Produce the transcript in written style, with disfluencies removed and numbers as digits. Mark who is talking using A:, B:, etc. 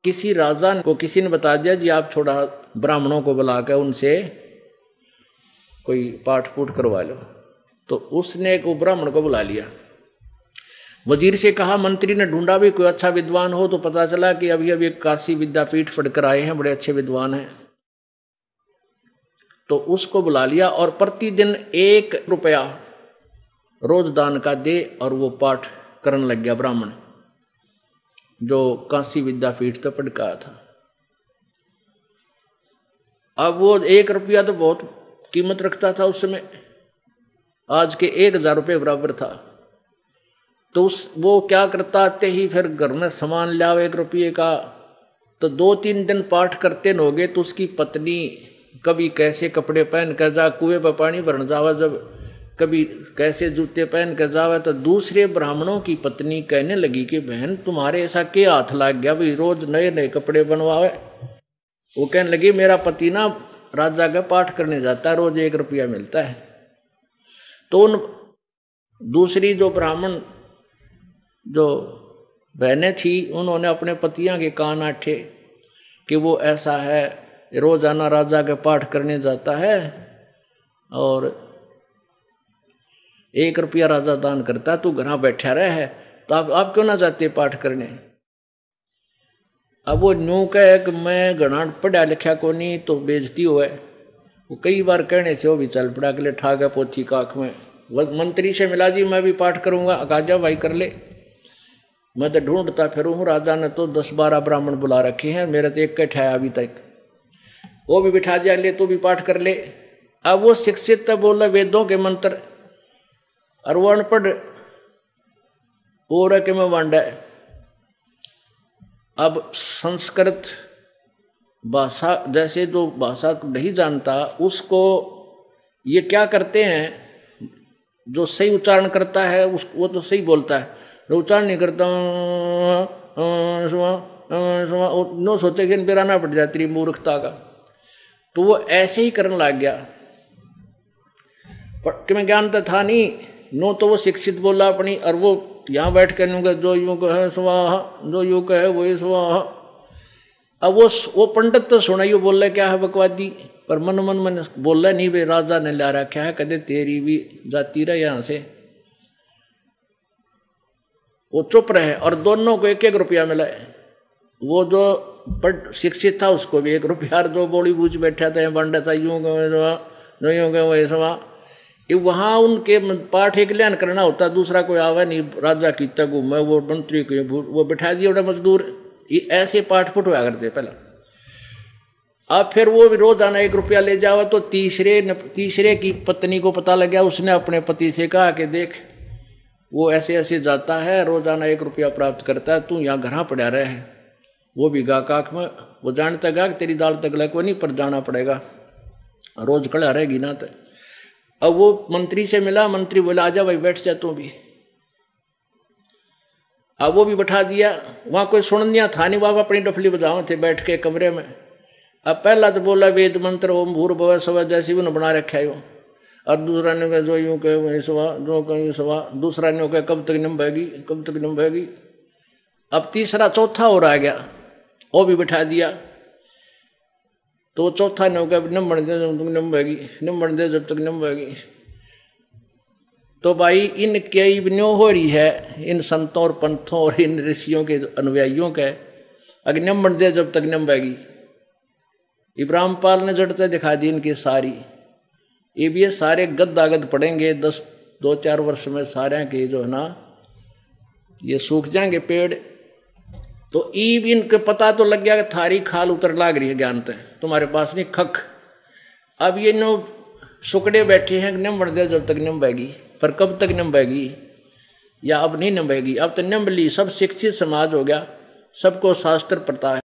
A: किसी राजा को किसी ने बता दिया जी आप थोड़ा ब्राह्मणों को बुलाकर उनसे कोई पाठ पूठ करवा लो, तो उसने एक ब्राह्मण को बुला लिया। वजीर से कहा, मंत्री ने ढूंढा भी कोई अच्छा विद्वान हो, तो पता चला कि अभी अभी काशी विद्यापीठ पढ़कर आए हैं, बड़े अच्छे विद्वान हैं। तो उसको बुला लिया और प्रतिदिन 1 रुपया रोज दान का दे, और वो पाठ करने लग गया ब्राह्मण जो काशी विद्यापीठ तो पढ़ कर आया था। अब वो 1 रुपया तो बहुत कीमत रखता था उस समय, आज के 1000 रुपये बराबर था। तो वो क्या करता, आते ही फिर घर में सामान लाओ 1 रुपये का, तो 2-3 दिन पाठ करते न हो गए तो उसकी पत्नी कभी कैसे कपड़े पहन कर जा कुएं पर पानी भरने जावा, जब कभी कैसे जूते पहन कर जावा, तो दूसरे ब्राह्मणों की पत्नी कहने लगी कि बहन तुम्हारे ऐसा क्या हाथ लग गया भाई, रोज नए नए कपड़े बनवावे। वो कहने लगी मेरा पति ना राजा का पाठ करने जाता है, रोज 1 रुपया मिलता है। तो उन दूसरी जो ब्राह्मण जो बहनें थी उन्होंने अपने पतियां के कान आठे कि वो ऐसा है, रोजाना राजा के पाठ करने जाता है और 1 रुपया राजा दान करता, तू घर बैठा रहे है, तो आप क्यों ना जाते पाठ करने। अब वो न्यू कहे कि मैं घना पढ़ा लिखा को नहीं तो बेइज्जती हुए, वो कई बार कहने से वो भी चल पड़ा के लिए ठागा पोथी काख में। मंत्री से मिला जी मैं भी पाठ करूंगा, आजा भाई कर ले। मैं तो ढूंढता फिरूं हूँ, राजा ने तो 10-12 ब्राह्मण बुला रखे हैं, मेरे तो एक का ठहया अभी तक। वो भी बिठा दिया, ले तू भी पाठ कर ले। अब वो शिक्षित तो बोला वेदों के मंत्र, और वो अनपढ़ और के में वांडा। अब संस्कृत भाषा जैसे जो भाषा नहीं जानता उसको ये क्या करते हैं, जो सही उच्चारण करता है वो तो सही बोलता है, उच्चारण नहीं करता नो सोचे कि बेराना पड़ जाती मूर्खता का। तो वो ऐसे ही करने लग गया, कि मैं ज्ञान तो था नहीं नो, तो वो शिक्षित बोला अपनी, और वो यहाँ बैठ कर नूंगा जो यूं कहे स्वाहा, जो यूं कहे वही स्वाहा। अब वो पंडित तो सुना ही बोल रहा क्या है बकवादी, पर मन मन मन बोल रहा नहीं भाई राजा ने ला रखा है, कदे तेरी भी जाती रहे यहाँ से। वो चुप रहे और दोनों को 1-1 रुपया मिला। वो जो शिक्षित था उसको भी 1 रुपया, जो बोली बूझ बैठा था बंडा था यूं गए वही सवा। वहाँ उनके पाठ एक ल्यान करना होता, दूसरा कोई आवा नहीं, राजा की तक घूमे वो मंत्री को वो बिठा दिए उन्हें मजदूर, ये ऐसे पाठ फुट हुआ करते पहला। अब फिर वो भी रोजाना 1 रुपया ले जावा, तो तीसरे की पत्नी को पता लग गया, उसने अपने पति से कहा कि देख वो ऐसे ऐसे जाता है, रोजाना 1 रुपया प्राप्त करता है, तू यहाँ घर पड़ा रहे है। वो भी गा काख में, वो जानता गा कि तेरी दाल तक को नहीं, पर जाना पड़ेगा, रोज खड़ा रहेगी ना। तो अब वो मंत्री से मिला, मंत्री बोला आजा भाई बैठ जा तू भी। अब वो भी बैठा दिया, वहाँ कोई सुननिया था नहीं, बाबा अपनी डफली बजाओ थे बैठ के कमरे में। अब पहला तो बोला वेद मंत्र ओम भूर्भुवः स्वः जैसे भी बना रखा है, और दूसरा ने कहा जो यूं कहे वही सवा, जो कहीं सवा, दूसरा ने कहा कब तक निभाएगी, कब तक निभाएगी। अब तीसरा चौथा और आ गया, वो भी बैठा दिया, तो चौथा ने कहा नंबर दे जब तक निभाएगी, नंबर दे जब तक निभाएगी। तो भाई इन कई न्यो हो रही है इन संतों और पंथों और इन ऋषियों के अनुयायियों के, अगर नंबर दे जब तक निभाएगी। इब्राहिम पाल ने जड़ते दिखा दी इनकी सारी, ये भी सारे गद पड़ेंगे 2-4 वर्ष में, सारे के जो है ना ये सूख जाएंगे पेड़। तो ईब इनके पता तो लग गया कि थारी खाल उतर लाग रही है ज्ञानते, तुम्हारे पास नहीं खक। अब ये नो सुकड़े बैठे हैं निम्बड़ दे जब तक निम्बेगी, पर कब तक निम्बेगी या अब नहीं निम्बेगी। अब तो निम्ब ली, सब शिक्षित समाज हो गया, सबको शास्त्र पता है।